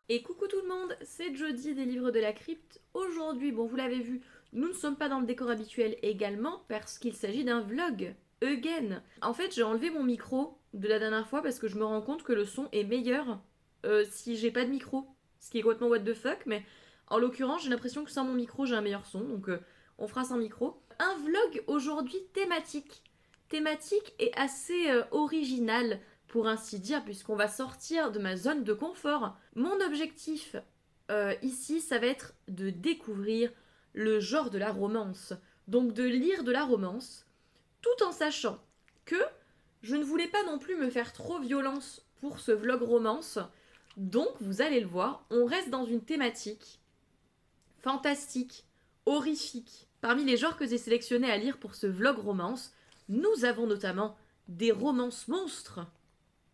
Et coucou tout le monde, c'est Jody des Livres de la Crypte. Aujourd'hui, bon vous l'avez vu, nous ne sommes pas dans le décor habituel également parce qu'il s'agit d'un vlog. Again. En fait, j'ai enlevé mon micro de la dernière fois parce que je me rends compte que le son est meilleur si j'ai pas de micro. Ce qui est complètement what the fuck, mais en l'occurrence, j'ai l'impression que sans mon micro, j'ai un meilleur son, donc on fera sans micro. Un vlog aujourd'hui thématique. Thématique et assez original pour ainsi dire, puisqu'on va sortir de ma zone de confort. Mon objectif ici, ça va être de découvrir le genre de la romance. Donc de lire de la romance, tout en sachant que je ne voulais pas non plus me faire trop violence pour ce vlog romance. Donc, vous allez le voir, on reste dans une thématique fantastique, horrifique. Parmi les genres que j'ai sélectionnés à lire pour ce vlog romance, nous avons notamment des romances monstres,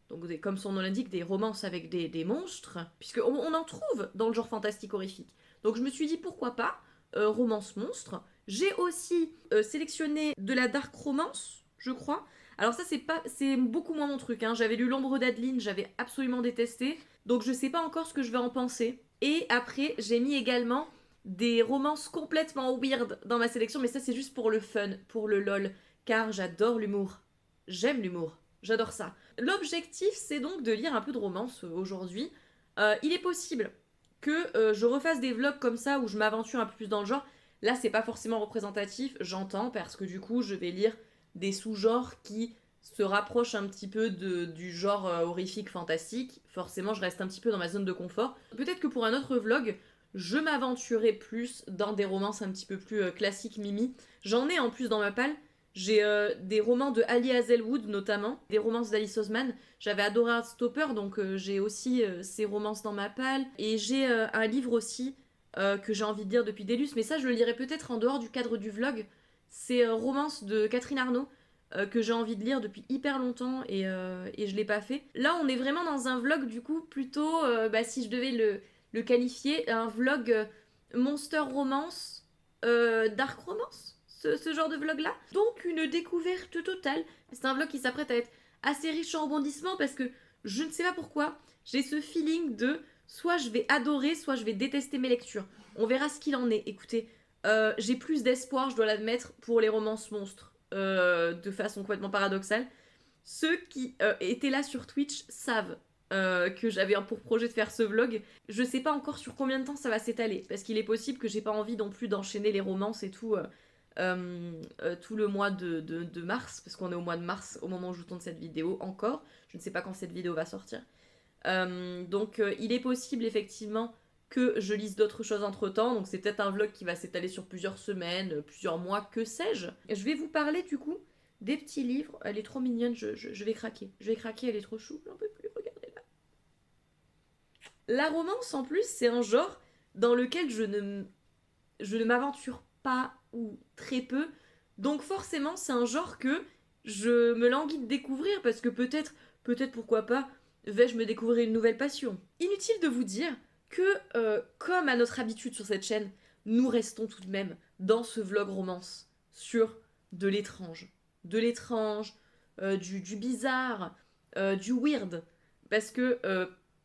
donc comme son nom l'indique, des romances avec des monstres, puisqu'on on en trouve dans le genre fantastique horrifique. Donc je me suis dit pourquoi pas, romance monstre. J'ai aussi sélectionné de la dark romance, je crois. Alors ça c'est beaucoup moins mon truc, hein. J'avais lu L'ombre d'Adeline, j'avais absolument détesté, donc je sais pas encore ce que je vais en penser. Et après j'ai mis également des romances complètement weird dans ma sélection, mais ça c'est juste pour le fun, pour le lol, car j'adore l'humour. J'aime l'humour. J'adore ça. L'objectif, c'est donc de lire un peu de romance aujourd'hui. Il est possible que je refasse des vlogs comme ça où je m'aventure un peu plus dans le genre. Là, c'est pas forcément représentatif, j'entends, parce que du coup, je vais lire des sous-genres qui se rapprochent un petit peu du genre horrifique fantastique. Forcément, je reste un petit peu dans ma zone de confort. Peut-être que pour un autre vlog, je m'aventurerai plus dans des romances un petit peu plus classiques, mimi. J'en ai en plus dans ma palle. J'ai des romans de Ali Hazelwood notamment, des romances d'Alice Oseman. J'avais adoré Heartstopper, donc j'ai aussi ces romances dans ma palle. Et j'ai un livre aussi que j'ai envie de lire depuis Délus, mais ça je le lirai peut-être en dehors du cadre du vlog. C'est romance de Catherine Arnaud que j'ai envie de lire depuis hyper longtemps et je l'ai pas fait. Là on est vraiment dans un vlog du coup plutôt, si je devais le qualifier, un vlog monster romance, dark romance, ce genre de vlog-là. Donc une découverte totale. C'est un vlog qui s'apprête à être assez riche en rebondissements parce que je ne sais pas pourquoi, j'ai ce feeling de soit je vais adorer, soit je vais détester mes lectures. On verra ce qu'il en est. Écoutez, j'ai plus d'espoir, je dois l'admettre, pour les romances monstres, de façon complètement paradoxale. Ceux qui étaient là sur Twitch savent que j'avais un pour projet de faire ce vlog. Je sais pas encore sur combien de temps ça va s'étaler, parce qu'il est possible que j'ai pas envie non plus d'enchaîner les romances et tout tout le mois de mars, parce qu'on est au mois de mars au moment où je tourne cette vidéo encore. Je ne sais pas quand cette vidéo va sortir. Donc il est possible effectivement que je lise d'autres choses entre temps, donc c'est peut-être un vlog qui va s'étaler sur plusieurs semaines, plusieurs mois, que sais-je. Je vais vous parler du coup des petits livres. Elle est trop mignonne, je vais craquer. Je vais craquer, elle est trop chou, j'en peux plus, regardez-la. La romance en plus, c'est un genre dans lequel je ne m'aventure pas ou très peu. Donc forcément, c'est un genre que je me languis de découvrir parce que peut-être pourquoi pas, vais-je me découvrir une nouvelle passion. Inutile de vous dire que, comme à notre habitude sur cette chaîne, nous restons tout de même dans ce vlog romance sur de l'étrange. De l'étrange, du bizarre, du weird. Parce que,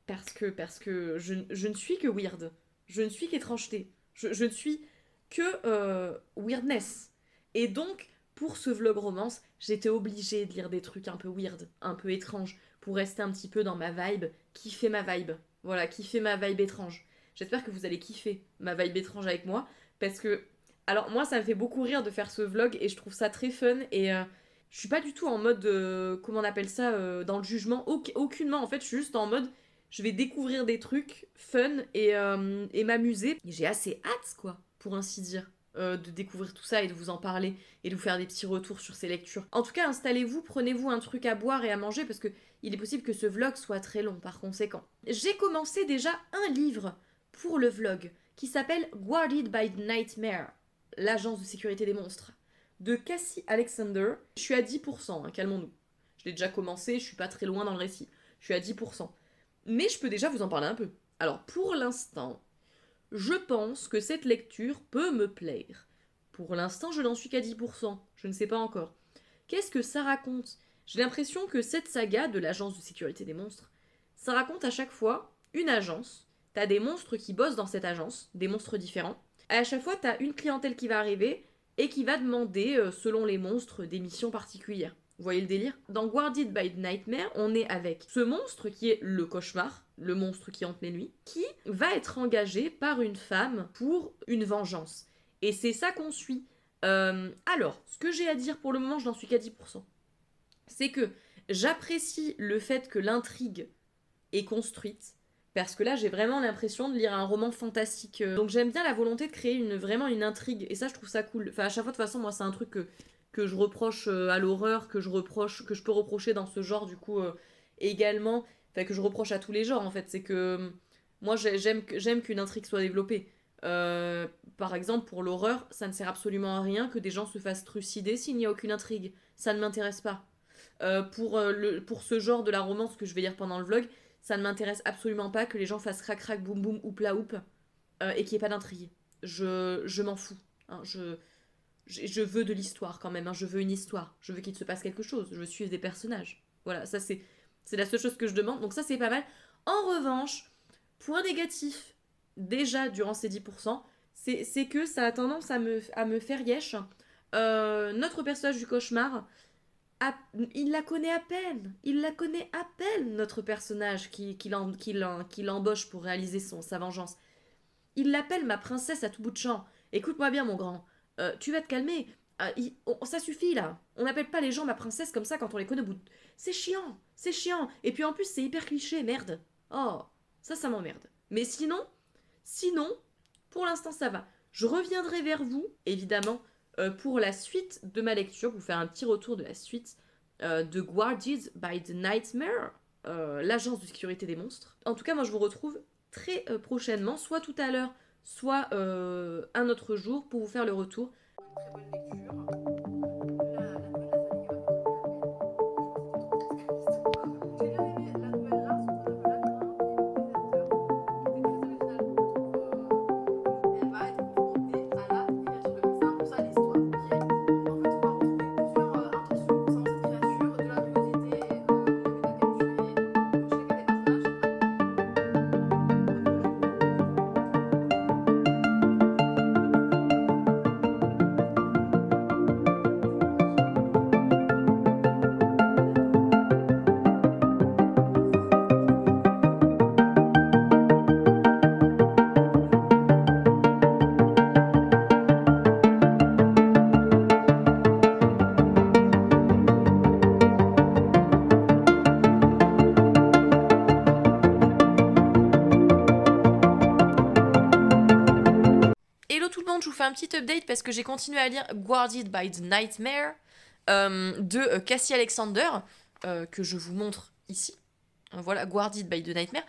parce que je ne suis que weird. Je ne suis qu'étrangeté. Je ne suis que weirdness. Et donc, pour ce vlog romance, j'étais obligée de lire des trucs un peu weird, un peu étranges, pour rester un petit peu dans ma vibe, kiffer ma vibe. Voilà, kiffer ma vibe étrange. J'espère que vous allez kiffer ma vibe étrange avec moi, parce que, alors moi, ça me fait beaucoup rire de faire ce vlog, et je trouve ça très fun, et je suis pas du tout en mode, comment on appelle ça, dans le jugement, aucunement, en fait, je suis juste en mode, je vais découvrir des trucs fun et m'amuser. J'ai assez hâte, quoi, pour ainsi dire, de découvrir tout ça et de vous en parler et de vous faire des petits retours sur ces lectures. En tout cas, installez-vous, prenez-vous un truc à boire et à manger parce que il est possible que ce vlog soit très long par conséquent. J'ai commencé déjà un livre pour le vlog qui s'appelle Guarded by Nightmare, l'agence de sécurité des monstres, de Cassie Alexander. Je suis à 10%, hein, calmons-nous. Je l'ai déjà commencé, je suis pas très loin dans le récit. Je suis à 10%. Mais je peux déjà vous en parler un peu. Alors, pour l'instant, je pense que cette lecture peut me plaire. Pour l'instant, je n'en suis qu'à 10%. Je ne sais pas encore. Qu'est-ce que ça raconte? J'ai l'impression que cette saga de l'agence de sécurité des monstres, ça raconte à chaque fois une agence t'as des monstres qui bossent dans cette agence, des monstres différents. À chaque fois, t'as une clientèle qui va arriver et qui va demander, selon les monstres, des missions particulières. Vous voyez le délire? Dans Guarded by the Nightmare, on est avec ce monstre qui est le cauchemar, le monstre qui hante les nuits, qui va être engagé par une femme pour une vengeance. Et c'est ça qu'on suit. Alors, ce que j'ai à dire pour le moment, je n'en suis qu'à 10%. C'est que j'apprécie le fait que l'intrigue est construite, parce que là j'ai vraiment l'impression de lire un roman fantastique. Donc j'aime bien la volonté de créer vraiment une intrigue, et ça je trouve ça cool. Enfin à chaque fois de toute façon moi c'est un truc que je reproche à l'horreur, que je peux reprocher dans ce genre du coup également, enfin que je reproche à tous les genres en fait, c'est que moi j'aime qu'une intrigue soit développée. Par exemple pour l'horreur, ça ne sert absolument à rien que des gens se fassent trucider s'il n'y a aucune intrigue. Ça ne m'intéresse pas. Pour ce genre de la romance que je vais lire pendant le vlog, ça ne m'intéresse absolument pas que les gens fassent crac crac boum boum oupla oup et qu'il n'y ait pas d'intrigue. Je m'en fous. Hein, je veux de l'histoire quand même. Hein, je veux une histoire. Je veux qu'il se passe quelque chose. Je veux suivre des personnages. Voilà, ça c'est la seule chose que je demande. Donc ça c'est pas mal. En revanche, point négatif, déjà durant ces 10%, c'est que ça a tendance à me faire yesh. Notre personnage du cauchemar, il la connaît à peine. Il la connaît à peine, notre personnage qui l'embauche pour réaliser sa vengeance. Il l'appelle ma princesse à tout bout de champ. Écoute-moi bien, mon grand. Tu vas te calmer. Ça suffit, là. On n'appelle pas les gens ma princesse comme ça quand on les connaît au bout de... C'est chiant. C'est chiant. Et puis en plus, c'est hyper cliché. Merde. Oh, ça m'emmerde. Mais sinon, pour l'instant, ça va. Je reviendrai vers vous, évidemment, pour la suite de ma lecture, vous faire un petit retour de la suite de Guarded by the Nightmare, l'agence de sécurité des monstres. En tout cas, moi je vous retrouve très prochainement, soit tout à l'heure, soit un autre jour, pour vous faire le retour. Très bonne lecture. Hello tout le monde, je vous fais un petit update parce que j'ai continué à lire Guarded by the Nightmare de Cassie Alexander, que je vous montre ici. Voilà, Guarded by the Nightmare,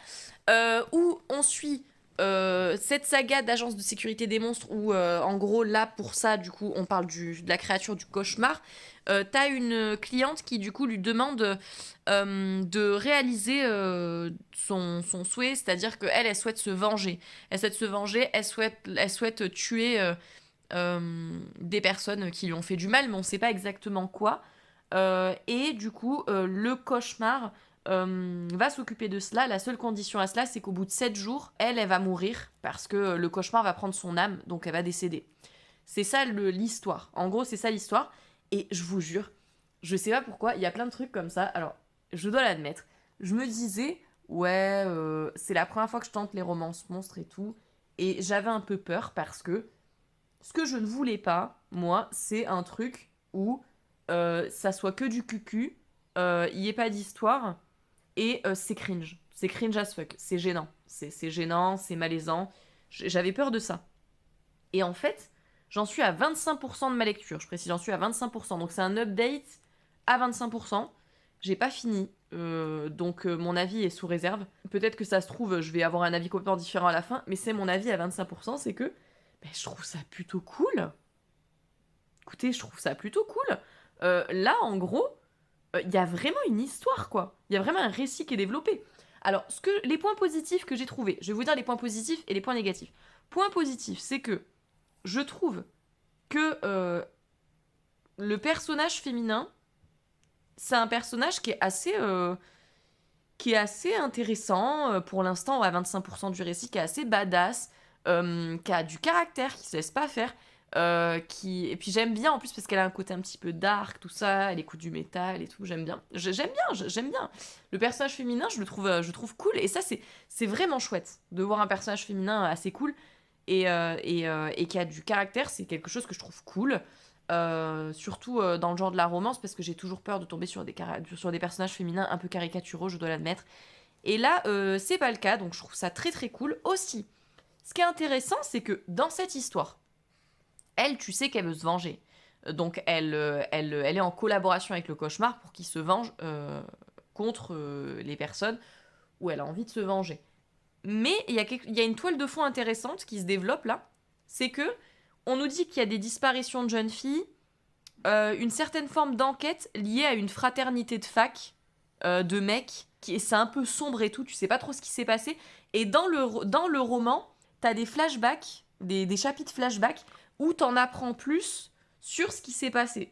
où on suit cette saga d'agence de sécurité des monstres, où en gros là pour ça du coup on parle de la créature du cauchemar. T'as une cliente qui du coup lui demande de réaliser son souhait, c'est-à-dire qu'elle elle souhaite se venger. Elle souhaite tuer des personnes qui lui ont fait du mal, mais on sait pas exactement quoi. Et du coup le cauchemar va s'occuper de cela. La seule condition à cela, c'est qu'au bout de 7 jours, elle va mourir parce que le cauchemar va prendre son âme, donc elle va décéder. C'est ça l'histoire. En gros, c'est ça l'histoire. Et je vous jure, je sais pas pourquoi, il y a plein de trucs comme ça. Alors, je dois l'admettre. Je me disais, ouais, c'est la première fois que je tente les romances monstres et tout. Et j'avais un peu peur parce que ce que je ne voulais pas, moi, c'est un truc où ça soit que du cucu, il n'y ait pas d'histoire. Et c'est cringe. C'est cringe as fuck. C'est gênant. C'est gênant, c'est malaisant. J'avais peur de ça. Et en fait, j'en suis à 25% de ma lecture. Je précise, j'en suis à 25%. Donc c'est un update à 25%. J'ai pas fini. Donc mon avis est sous réserve. Peut-être que ça se trouve, je vais avoir un avis complètement différent à la fin. Mais c'est mon avis à 25%. C'est que je trouve ça plutôt cool. Écoutez, je trouve ça plutôt cool. Là, en gros... il y a vraiment une histoire, quoi. Il y a vraiment un récit qui est développé. Alors, les points positifs que j'ai trouvés, je vais vous dire les points positifs et les points négatifs. Point positif, c'est que je trouve que le personnage féminin, c'est un personnage qui est assez qui est assez intéressant, pour l'instant, à 25% du récit, qui est assez badass, qui a du caractère, qui se laisse pas faire, et puis j'aime bien en plus parce qu'elle a un côté un petit peu dark, tout ça, elle écoute du métal et tout, j'aime bien. J'aime bien. Le personnage féminin, je le trouve cool, et ça, c'est vraiment chouette de voir un personnage féminin assez cool et qui a du caractère, c'est quelque chose que je trouve cool. Surtout dans le genre de la romance, parce que j'ai toujours peur de tomber sur des personnages féminins un peu caricaturaux, je dois l'admettre. Et là, c'est pas le cas, donc je trouve ça très très cool. Aussi, ce qui est intéressant, c'est que dans cette histoire, elle, tu sais qu'elle veut se venger. Donc elle est en collaboration avec le cauchemar pour qu'il se venge contre les personnes où elle a envie de se venger. Mais il y a une toile de fond intéressante qui se développe là. C'est que on nous dit qu'il y a des disparitions de jeunes filles, une certaine forme d'enquête liée à une fraternité de fac de mecs, c'est un peu sombre et tout, tu sais pas trop ce qui s'est passé. Et dans le roman, t'as des flashbacks, des chapitres flashbacks, où t'en apprends plus sur ce qui s'est passé.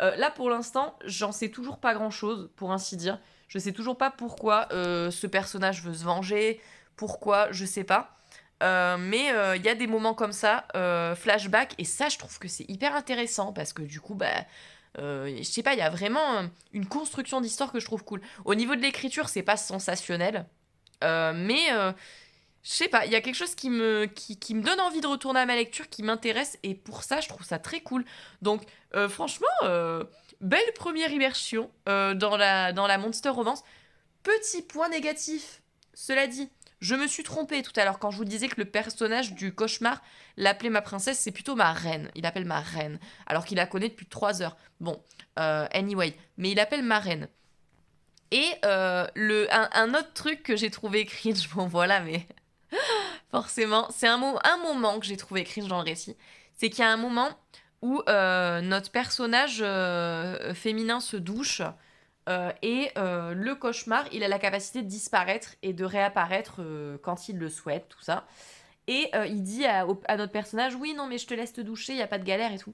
Là, pour l'instant, j'en sais toujours pas grand-chose, pour ainsi dire. Je sais toujours pas pourquoi ce personnage veut se venger, pourquoi, je sais pas. Mais il y a des moments comme ça, flashback, et ça, je trouve que c'est hyper intéressant, parce que du coup, bah, je sais pas, il y a vraiment une construction d'histoire que je trouve cool. Au niveau de l'écriture, c'est pas sensationnel, mais je sais pas, il y a quelque chose qui me donne envie de retourner à ma lecture, qui m'intéresse, et pour ça, je trouve ça très cool. Donc, franchement, belle première immersion dans la Monster Romance. Petit point négatif, cela dit, je me suis trompée tout à l'heure quand je vous disais que le personnage du cauchemar l'appelait ma princesse, c'est plutôt ma reine. Il appelle ma reine, alors qu'il la connaît depuis 3 heures. Bon, anyway, mais il appelle ma reine. Et un autre truc que j'ai trouvé cringe, bon voilà, mais forcément, c'est un moment que j'ai trouvé cringe dans le récit. C'est qu'il y a un moment où notre personnage féminin se douche et le cauchemar, il a la capacité de disparaître et de réapparaître quand il le souhaite, tout ça. Et il dit à notre personnage, oui, non, mais je te laisse te doucher, il n'y a pas de galère et tout.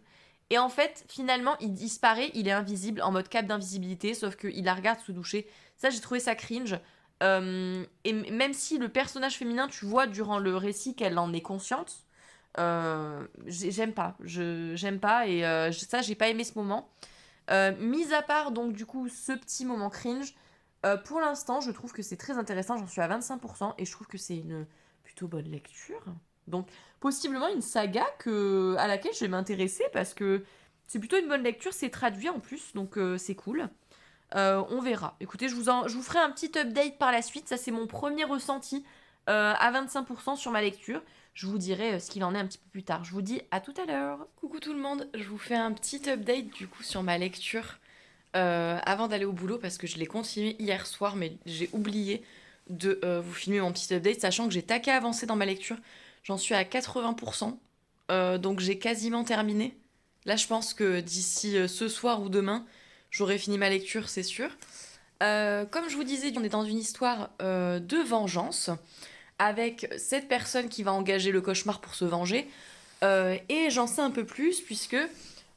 Et en fait, finalement, il disparaît, il est invisible, en mode cape d'invisibilité, sauf qu'il la regarde se doucher. Ça, j'ai trouvé ça cringe. Et même si le personnage féminin, tu vois durant le récit qu'elle en est consciente, j'aime pas. J'aime pas, et ça, j'ai pas aimé ce moment. Mis à part, donc, du coup, ce petit moment cringe, pour l'instant, je trouve que c'est très intéressant. J'en suis à 25%, et je trouve que c'est une plutôt bonne lecture. Donc, possiblement une saga à laquelle je vais m'intéresser, parce que c'est plutôt une bonne lecture. C'est traduit en plus, donc c'est cool. On verra. Écoutez, je vous ferai un petit update par la suite. Ça, c'est mon premier ressenti à 25% sur ma lecture. Je vous dirai ce qu'il en est un petit peu plus tard. Je vous dis à tout à l'heure. Coucou tout le monde, je vous fais un petit update du coup sur ma lecture avant d'aller au boulot, parce que je l'ai continué hier soir, mais j'ai oublié de vous filmer mon petit update, sachant que j'ai taqué avancé dans ma lecture. J'en suis à 80%, donc j'ai quasiment terminé. Là, je pense que d'ici ce soir ou demain, j'aurai fini ma lecture, c'est sûr. Comme je vous disais, on est dans une histoire de vengeance, avec cette personne qui va engager le cauchemar pour se venger. Et j'en sais un peu plus, puisque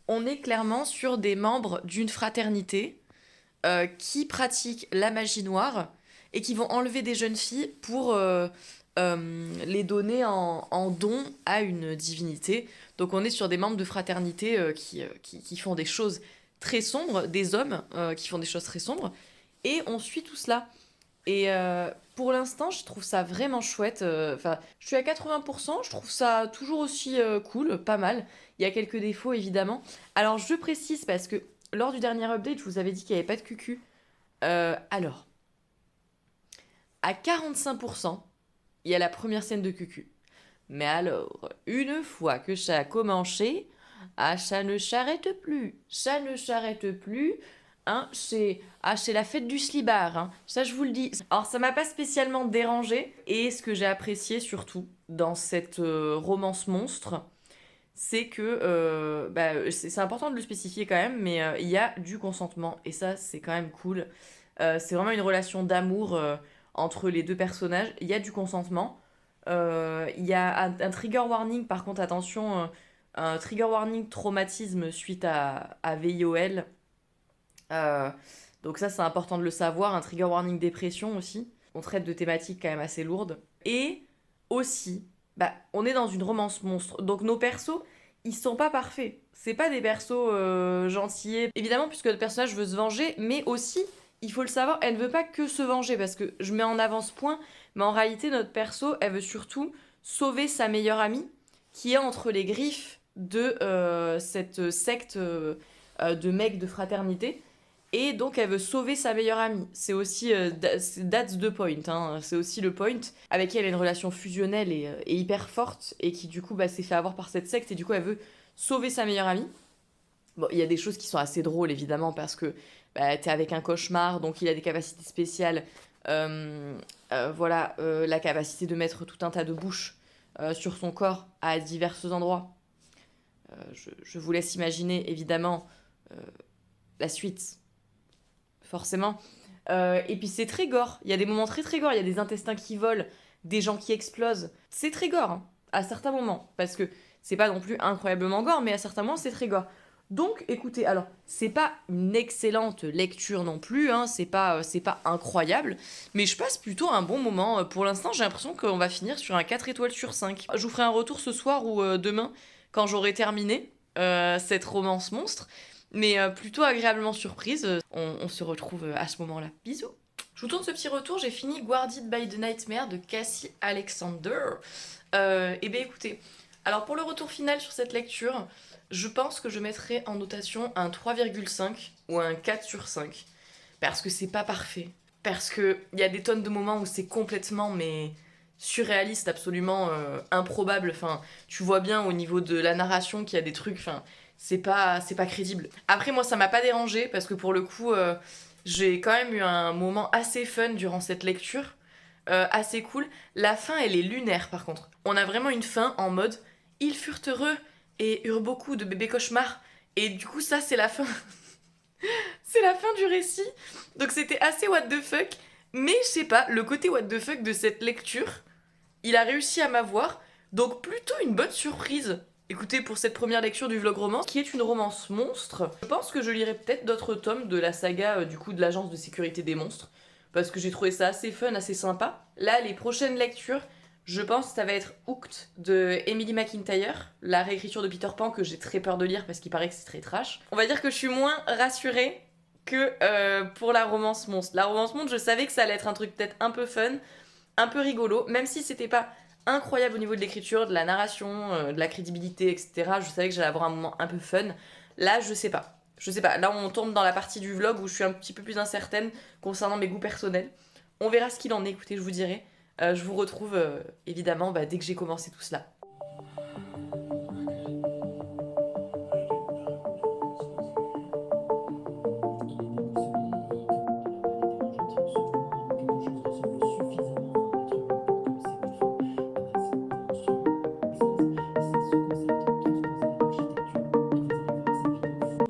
on est clairement sur des membres d'une fraternité qui pratiquent la magie noire et qui vont enlever des jeunes filles pour les donner en don à une divinité. Donc on est sur des membres de fraternité qui font des choses très sombres, des hommes qui font des choses très sombres, et on suit tout cela. Et pour l'instant, je trouve ça vraiment chouette. Enfin, je suis à 80%, je trouve ça toujours aussi cool, pas mal. Il y a quelques défauts, évidemment. Alors, je précise, parce que lors du dernier update, je vous avais dit qu'il n'y avait pas de cucu. Alors, à 45%, il y a la première scène de cucu. Mais alors, une fois que ça a commencé, ça ne s'arrête plus. Ça ne s'arrête plus. Hein, c'est la fête du slibard, hein. Ça, je vous le dis. Alors, ça m'a pas spécialement dérangé. Et ce que j'ai apprécié surtout dans cette romance monstre, c'est que, c'est important de le spécifier quand même, mais il y a du consentement. Et ça, c'est quand même cool. C'est vraiment une relation d'amour entre les deux personnages. Il y a du consentement. Il y a un trigger warning, par contre, attention, un trigger warning traumatisme suite à VIOL. Euh, Donc ça, c'est important de le savoir. Un trigger warning dépression aussi. On traite de thématiques quand même assez lourdes. Et aussi, on est dans une romance monstre. Donc nos persos, ils sont pas parfaits. C'est pas des persos gentillets. Évidemment, puisque le personnage veut se venger, mais aussi, il faut le savoir, elle ne veut pas que se venger. Parce que je mets en avant ce point, mais en réalité, notre perso, elle veut surtout sauver sa meilleure amie, qui est entre les griffes de cette secte de mecs de fraternité. Et donc, elle veut sauver sa meilleure amie. C'est aussi, that's the point, hein. C'est aussi le point, avec qui elle a une relation fusionnelle et hyper forte, et qui du coup s'est fait avoir par cette secte, et du coup elle veut sauver sa meilleure amie. Bon, il y a des choses qui sont assez drôles, évidemment, parce que t'es avec un cauchemar, donc il a des capacités spéciales. La capacité de mettre tout un tas de bouches sur son corps à divers endroits. Je vous laisse imaginer, évidemment, la suite. Forcément. Et puis c'est très gore. Il y a des moments très très gore. Il y a des intestins qui volent, des gens qui explosent. C'est très gore, hein, à certains moments. Parce que c'est pas non plus incroyablement gore, mais à certains moments c'est très gore. Donc écoutez, alors c'est pas une excellente lecture non plus, hein, c'est pas incroyable, mais je passe plutôt un bon moment. Pour l'instant, j'ai l'impression qu'on va finir sur un 4 étoiles sur 5. Je vous ferai un retour ce soir ou demain, quand j'aurai terminé cette romance monstre. Mais plutôt agréablement surprise. On se retrouve à ce moment-là. Bisous. Je vous tourne ce petit retour. J'ai fini Guarded by the Nightmare de Cassie Alexander. Et bien écoutez, alors pour le retour final sur cette lecture, je pense que je mettrai en notation un 3,5 ou un 4 sur 5. Parce que c'est pas parfait. Parce qu'il y a des tonnes de moments où c'est complètement surréaliste, absolument improbable. Enfin, tu vois bien au niveau de la narration qu'il y a des trucs... c'est pas crédible. Après, moi, ça m'a pas dérangé parce que pour le coup, j'ai quand même eu un moment assez fun durant cette lecture. Assez cool. La fin, elle est lunaire par contre. On a vraiment une fin en mode ils furent heureux et eurent beaucoup de bébés cauchemars. Et du coup, ça, c'est la fin. C'est la fin du récit. Donc, c'était assez what the fuck. Mais je sais pas, le côté what the fuck de cette lecture, il a réussi à m'avoir. Donc, plutôt une bonne surprise. Écoutez, pour cette première lecture du vlog romance, qui est une romance monstre, je pense que je lirai peut-être d'autres tomes de la saga du coup de l'agence de sécurité des monstres, parce que j'ai trouvé ça assez fun, assez sympa. Là, les prochaines lectures, je pense que ça va être Hooked de Emily McIntyre, la réécriture de Peter Pan que j'ai très peur de lire parce qu'il paraît que c'est très trash. On va dire que je suis moins rassurée que pour la romance monstre. La romance monstre, je savais que ça allait être un truc peut-être un peu fun, un peu rigolo, même si c'était pas incroyable au niveau de l'écriture, de la narration, de la crédibilité, etc. Je savais que j'allais avoir un moment un peu fun. Là, je sais pas. Je sais pas. Là, on tombe dans la partie du vlog où je suis un petit peu plus incertaine concernant mes goûts personnels. On verra ce qu'il en est, écoutez, je vous dirai. Je vous retrouve évidemment dès que j'ai commencé tout cela.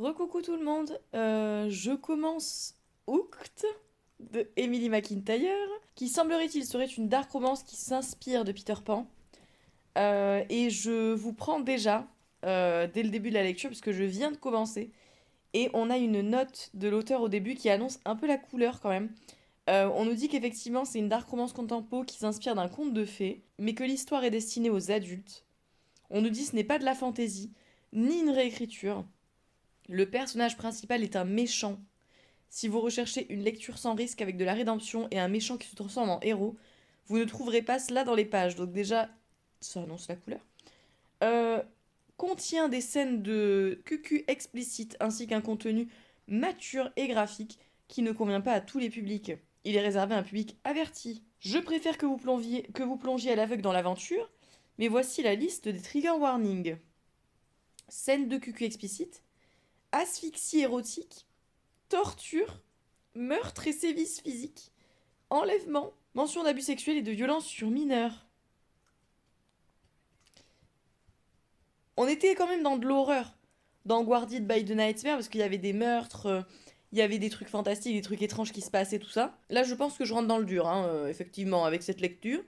Recoucou tout le monde, je commence Hooked de Emily McIntyre, qui semblerait-il serait une dark romance qui s'inspire de Peter Pan. Et je vous prends déjà, dès le début de la lecture, puisque je viens de commencer, et on a une note de l'auteur au début qui annonce un peu la couleur quand même. On nous dit qu'effectivement c'est une dark romance contempo qui s'inspire d'un conte de fées, mais que l'histoire est destinée aux adultes. On nous dit que ce n'est pas de la fantaisie, ni une réécriture. Le personnage principal est un méchant. Si vous recherchez une lecture sans risque avec de la rédemption et un méchant qui se transforme en héros, vous ne trouverez pas cela dans les pages. Donc déjà, ça annonce la couleur. Contient des scènes de cucu explicites ainsi qu'un contenu mature et graphique qui ne convient pas à tous les publics. Il est réservé à un public averti. Je préfère que vous plongiez à l'aveugle dans l'aventure, mais voici la liste des trigger warnings. Scènes de cucu explicites, asphyxie érotique, torture, meurtre et sévices physiques, enlèvement, mention d'abus sexuels et de violences sur mineurs. On était quand même dans de l'horreur, dans Guarded by the Nightmare, parce qu'il y avait des meurtres, il y avait des trucs fantastiques, des trucs étranges qui se passaient, tout ça. Là, je pense que je rentre dans le dur, effectivement, avec cette lecture.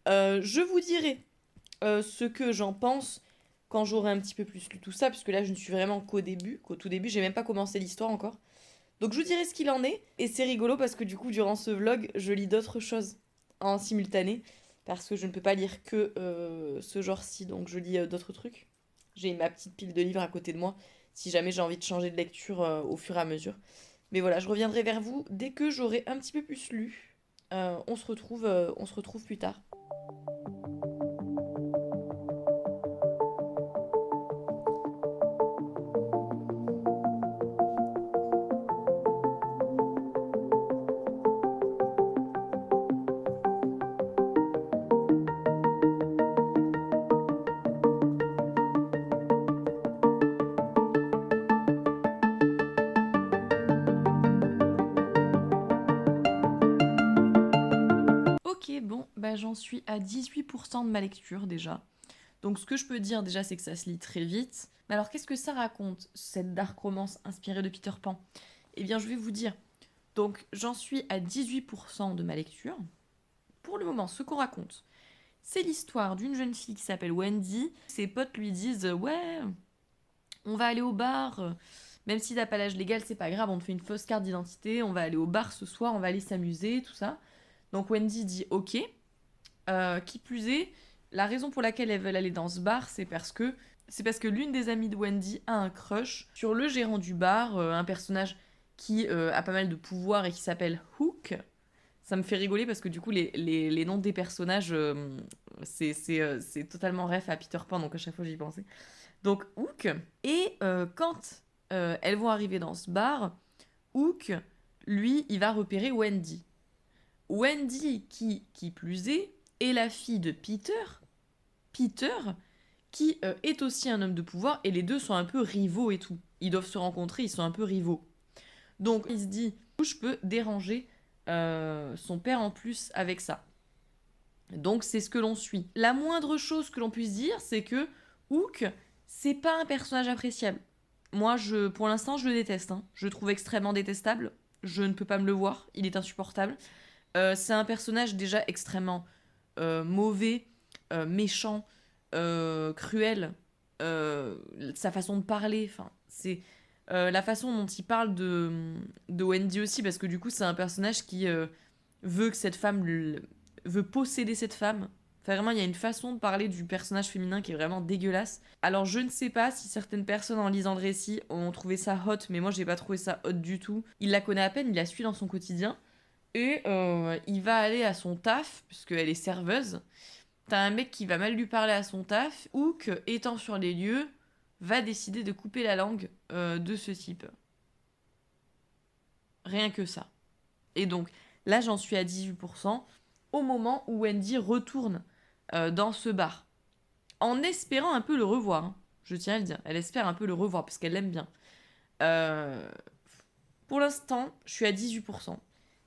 Je vous dirai ce que j'en pense quand j'aurai un petit peu plus lu tout ça, puisque là, je ne suis vraiment qu'au tout début, j'ai même pas commencé l'histoire encore. Donc je vous dirai ce qu'il en est, et c'est rigolo parce que du coup durant ce vlog je lis d'autres choses en simultané, parce que je ne peux pas lire que ce genre-ci, donc je lis d'autres trucs. J'ai ma petite pile de livres à côté de moi, si jamais j'ai envie de changer de lecture au fur et à mesure. Mais voilà, je reviendrai vers vous dès que j'aurai un petit peu plus lu. On se retrouve plus tard. Ok, bon, bah j'en suis à 18% de ma lecture déjà. Donc ce que je peux dire déjà, c'est que ça se lit très vite. Mais alors qu'est-ce que ça raconte, cette dark romance inspirée de Peter Pan? Eh bien je vais vous dire. Donc j'en suis à 18% de ma lecture. Pour le moment, ce qu'on raconte, c'est l'histoire d'une jeune fille qui s'appelle Wendy. Ses potes lui disent ouais, on va aller au bar. Même si t'as pas l'âge légal, c'est pas grave, on te fait une fausse carte d'identité, on va aller au bar ce soir, on va aller s'amuser, tout ça. Donc Wendy dit ok. Qui plus est, la raison pour laquelle elles veulent aller dans ce bar, c'est parce que l'une des amies de Wendy a un crush sur le gérant du bar, un personnage qui a pas mal de pouvoir et qui s'appelle Hook. Ça me fait rigoler parce que du coup, les noms des personnages, c'est totalement ref à Peter Pan, donc à chaque fois j'y pensais. Donc Hook, et quand elles vont arriver dans ce bar, Hook, lui, il va repérer Wendy. Wendy, qui plus est la fille de Peter, qui est aussi un homme de pouvoir, et les deux sont un peu rivaux et tout. Ils doivent se rencontrer, ils sont un peu rivaux. Donc il se dit, je peux déranger son père en plus avec ça. Donc c'est ce que l'on suit. La moindre chose que l'on puisse dire, c'est que Hook, c'est pas un personnage appréciable. Moi, pour l'instant, je le déteste. Hein. Je le trouve extrêmement détestable. Je ne peux pas me le voir. Il est insupportable. C'est un personnage déjà extrêmement mauvais, méchant, cruel. Sa façon de parler, enfin, c'est la façon dont il parle de Wendy aussi, parce que du coup, c'est un personnage qui veut que cette femme veut posséder cette femme. Enfin, vraiment, il y a une façon de parler du personnage féminin qui est vraiment dégueulasse. Alors, je ne sais pas si certaines personnes en lisant le récit ont trouvé ça hot, mais moi, j'ai pas trouvé ça hot du tout. Il la connaît à peine, il la suit dans son quotidien. Et il va aller à son taf, puisqu'elle est serveuse. T'as un mec qui va mal lui parler à son taf, ou que, étant sur les lieux, va décider de couper la langue de ce type. Rien que ça. Et donc, là, j'en suis à 18%, au moment où Wendy retourne dans ce bar. En espérant un peu le revoir, hein. Je tiens à le dire. Elle espère un peu le revoir, parce qu'elle l'aime bien. Pour l'instant, je suis à 18%.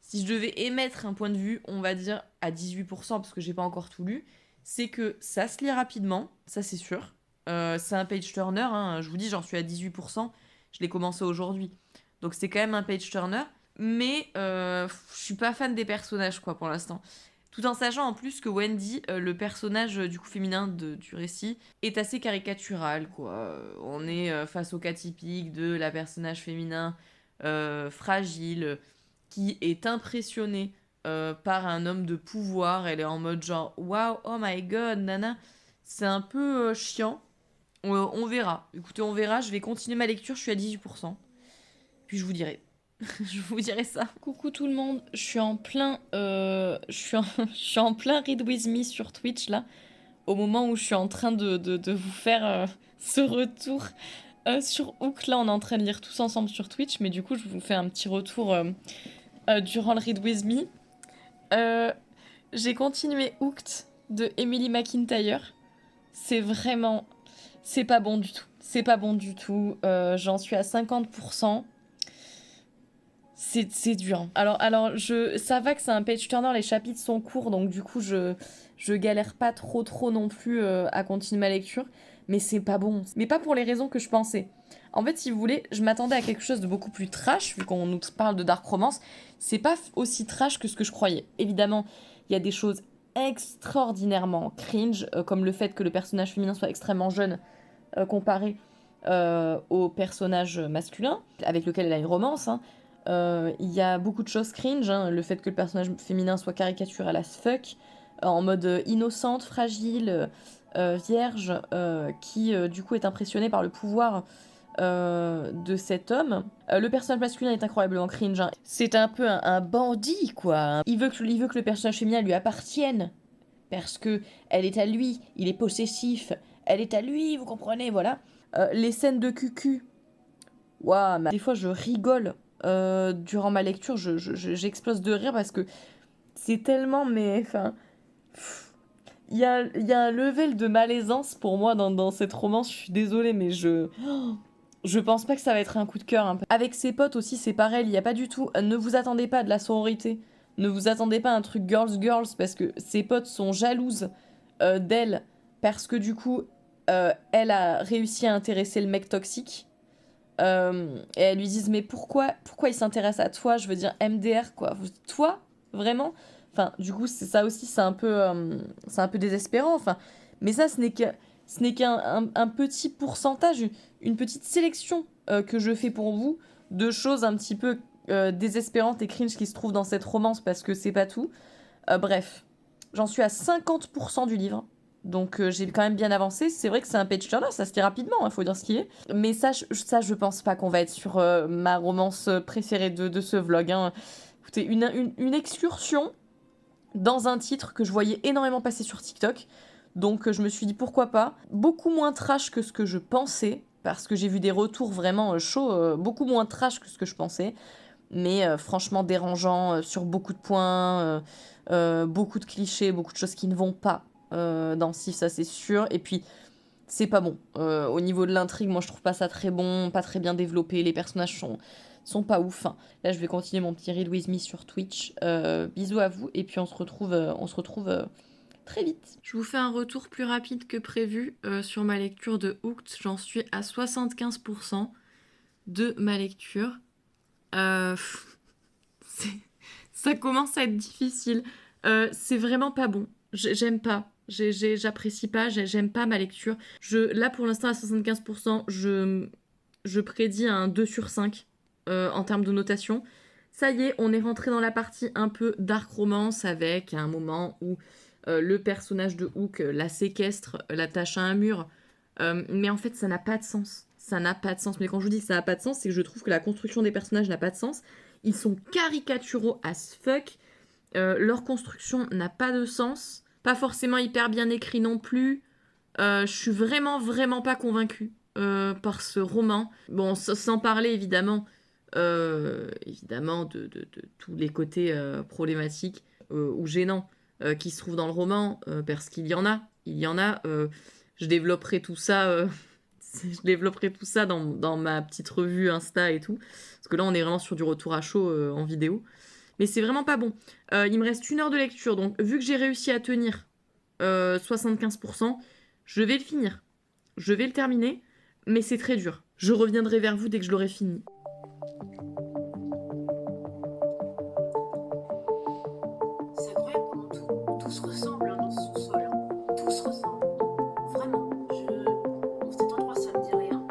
Si je devais émettre un point de vue, on va dire à 18%, parce que j'ai pas encore tout lu, c'est que ça se lit rapidement, ça c'est sûr. C'est un page turner, hein. Je vous dis, j'en suis à 18%, je l'ai commencé aujourd'hui. Donc c'est quand même un page turner, mais je suis pas fan des personnages, quoi, pour l'instant. Tout en sachant en plus que Wendy, le personnage du coup féminin du récit, est assez caricatural, quoi. On est face au cas typique de la personnage féminin fragile, qui est impressionnée par un homme de pouvoir. Elle est en mode genre waouh, oh my god, nana. C'est un peu chiant. On verra. Écoutez, on verra. Je vais continuer ma lecture. Je suis à 18%. Puis je vous dirai. Je vous dirai ça. Coucou tout le monde. Je suis en plein. Je suis en plein Read With Me sur Twitch là. Au moment où je suis en train de vous faire ce retour sur Hook. Là, on est en train de lire tous ensemble sur Twitch. Mais du coup, je vous fais un petit retour. Durant le Read With Me. J'ai continué Hooked de Emily McIntyre. C'est vraiment... C'est pas bon du tout. C'est pas bon du tout. J'en suis à 50%. C'est dur. Alors ça va que c'est un page turner, les chapitres sont courts, donc du coup, je galère pas trop non plus à continuer ma lecture. Mais c'est pas bon. Mais pas pour les raisons que je pensais. En fait, si vous voulez, je m'attendais à quelque chose de beaucoup plus trash, vu qu'on nous parle de dark romance. C'est pas aussi trash que ce que je croyais. Évidemment, il y a des choses extraordinairement cringe, comme le fait que le personnage féminin soit extrêmement jeune comparé au personnage masculin, avec lequel elle a une romance. Hein. Il y a beaucoup de choses cringe, hein, le fait que le personnage féminin soit caricaturé as fuck, en mode innocente, fragile, vierge, qui du coup est impressionnée par le pouvoir de cet homme. Le personnage masculin est incroyablement cringe, hein. C'est un peu un bandit, quoi. Il veut que le personnage féminin lui appartienne, parce que elle est à lui, il est possessif, elle est à lui, vous comprenez, voilà. Les scènes de cucu, waouh, des fois je rigole durant ma lecture, j'explose de rire parce que c'est tellement, mais enfin, il y a un level de malaisance pour moi dans cette romance, je suis désolée, mais je pense pas que ça va être un coup de cœur, hein. Avec ses potes aussi, c'est pareil, il y a pas du tout, ne vous attendez pas à de la sororité, ne vous attendez pas à un truc girls girls, parce que ses potes sont jalouses d'elle, parce que du coup, elle a réussi à intéresser le mec toxique. Et elles lui disent mais pourquoi il s'intéresse à toi, je veux dire MDR quoi, toi vraiment, enfin du coup c'est ça aussi, c'est un peu désespérant, enfin, mais ça ce n'est qu'un un petit pourcentage, une petite sélection que je fais pour vous de choses un petit peu désespérantes et cringe qui se trouvent dans cette romance, parce que c'est pas tout. Bref, j'en suis à 50% du livre. Donc j'ai quand même bien avancé. C'est vrai que c'est un page turner, ça se lit rapidement, il faut dire ce qui est. Mais ça, je pense pas qu'on va être sur ma romance préférée de ce vlog, hein. Écoutez, une excursion dans un titre que je voyais énormément passer sur TikTok. Donc je me suis dit pourquoi pas. Beaucoup moins trash que ce que je pensais, parce que j'ai vu des retours vraiment chauds, beaucoup moins trash que ce que je pensais. Mais franchement dérangeant sur beaucoup de points, beaucoup de clichés, beaucoup de choses qui ne vont pas dans Sif, ça c'est sûr. Et puis, c'est pas bon. Au niveau de l'intrigue, moi je trouve pas ça très bon, pas très bien développé. Les personnages sont pas ouf, hein. Là, je vais continuer mon petit Read With Me sur Twitch. Bisous à vous, et puis on se retrouve très vite. Je vous fais un retour plus rapide que prévu sur ma lecture de Hooked. J'en suis à 75% de ma lecture. Euh, ça commence à être difficile. C'est vraiment pas bon. J'aime pas. J'apprécie pas. J'aime pas ma lecture. Là, pour l'instant, à 75%, je prédis un 2 sur 5 en termes de notation. Ça y est, on est rentré dans la partie un peu dark romance, avec un moment où le personnage de Hook la séquestre, l'attache à un mur. Mais en fait, ça n'a pas de sens. Ça n'a pas de sens. Mais quand je vous dis que ça n'a pas de sens, c'est que je trouve que la construction des personnages n'a pas de sens. Ils sont caricaturaux as fuck. Leur construction n'a pas de sens. Pas forcément hyper bien écrit non plus. Je suis vraiment pas convaincue par ce roman. Bon, sans parler évidemment de tous les côtés problématiques ou gênants qui se trouvent dans le roman, parce qu'il y en a. Il y en a. Je développerai tout ça. Je développerai tout ça dans ma petite revue Insta et tout. Parce que là, on est vraiment sur du retour à chaud en vidéo. Mais c'est vraiment pas bon. Il me reste 1 heure de lecture, donc vu que j'ai réussi à tenir 75%, je vais le finir. Je vais le terminer, mais c'est très dur. Je reviendrai vers vous dès que je l'aurai fini. C'est incroyable comment tout se ressemble, hein, dans ce sous-sol, hein. Tout se ressemble. Vraiment. Bon, cet endroit, ça me dit rien.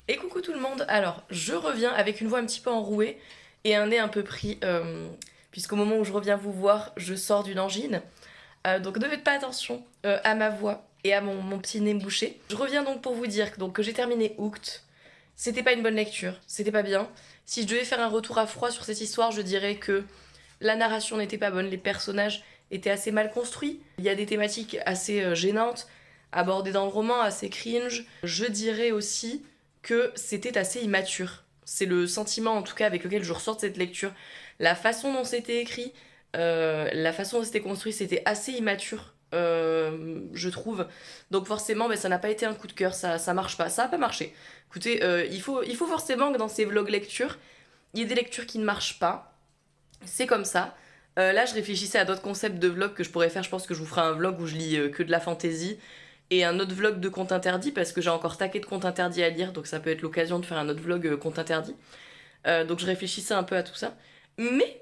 Et coucou tout le monde, alors je reviens avec une voix un petit peu enrouée et un nez un peu pris, puisqu'au moment où je reviens vous voir, je sors d'une angine. Donc ne faites pas attention à ma voix et à mon petit nez bouché. Je reviens donc pour vous dire que j'ai terminé Hooked. C'était pas une bonne lecture, c'était pas bien. Si je devais faire un retour à froid sur cette histoire, je dirais que la narration n'était pas bonne, les personnages étaient assez mal construits. Il y a des thématiques assez gênantes abordées dans le roman, assez cringe. Je dirais aussi que c'était assez immature. C'est le sentiment en tout cas avec lequel je ressors de cette lecture. La façon dont c'était écrit, la façon dont c'était construit, c'était assez immature je trouve. Donc forcément, ça n'a pas été un coup de cœur, ça marche pas, ça a pas marché. Écoutez, il faut forcément que dans ces vlogs lectures, il y ait des lectures qui ne marchent pas. C'est comme ça. Là, je réfléchissais à d'autres concepts de vlogs que je pourrais faire. Je pense que je vous ferai un vlog où je lis que de la fantasy et un autre vlog de contes interdits parce que j'ai encore taqué de contes interdits à lire, donc ça peut être l'occasion de faire un autre vlog contes interdits. Donc je réfléchissais un peu à tout ça. Mais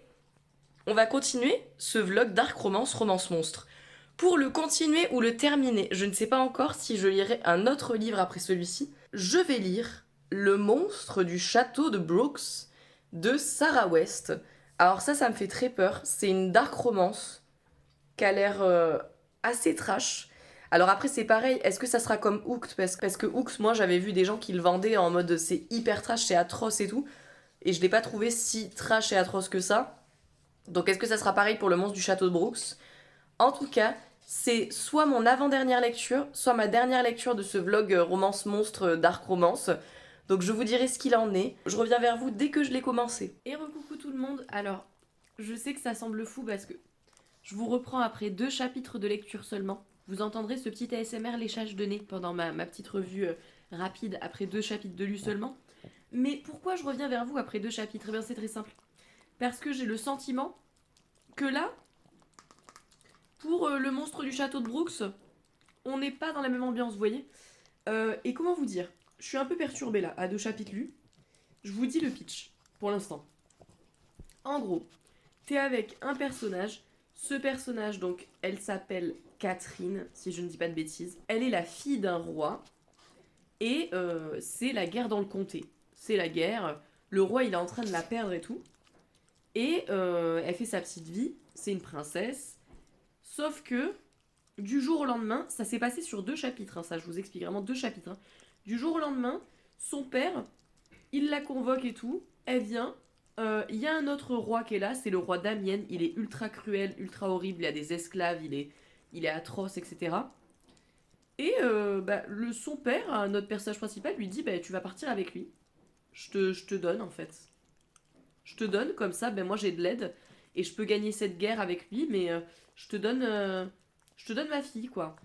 on va continuer ce vlog Dark Romance, Romance Monstre. Pour le continuer ou le terminer, je ne sais pas encore si je lirai un autre livre après celui-ci. Je vais lire Le monstre du château de Brooks de Sarah West. Alors ça me fait très peur. C'est une dark romance qui a l'air assez trash. Alors après c'est pareil, est-ce que ça sera comme Hooked parce que Hooked, moi j'avais vu des gens qui le vendaient en mode c'est hyper trash, c'est atroce et tout. Et je l'ai pas trouvé si trash et atroce que ça. Donc est-ce que ça sera pareil pour Le monstre du château de Brooks? En tout cas, c'est soit mon avant-dernière lecture, soit ma dernière lecture de ce vlog romance monstre dark romance. Donc je vous dirai ce qu'il en est. Je reviens vers vous dès que je l'ai commencé. Et recoucou tout le monde. Alors, je sais que ça semble fou parce que je vous reprends après 2 chapitres de lecture seulement. Vous entendrez ce petit ASMR léchage de nez pendant ma petite revue rapide après 2 chapitres de lu seulement. Mais pourquoi je reviens vers vous après 2 chapitres? Eh bien c'est très simple. Parce que j'ai le sentiment que là, pour le monstre du château de Brooks, on n'est pas dans la même ambiance, vous voyez. Et comment vous dire? Je suis un peu perturbée là, à 2 chapitres lus. Je vous dis le pitch, pour l'instant. En gros, t'es avec un personnage. Ce personnage, donc, elle s'appelle Catherine, si je ne dis pas de bêtises. Elle est la fille d'un roi. Et c'est la guerre dans le comté. C'est la guerre. Le roi, il est en train de la perdre et tout. Et elle fait sa petite vie. C'est une princesse. Sauf que, du jour au lendemain, ça s'est passé sur 2 chapitres. Hein, ça, je vous explique vraiment 2 chapitres. Hein. Du jour au lendemain, son père, il la convoque et tout. Elle vient. Il y a un autre roi qui est là, c'est le roi Damien. Il est ultra cruel, ultra horrible. Il a des esclaves, il est atroce, etc. Et son père, notre personnage principal, lui dit tu vas partir avec lui. Je te donne en fait. Je te donne comme ça, moi j'ai de l'aide et je peux gagner cette guerre avec lui, mais je te donne ma fille quoi.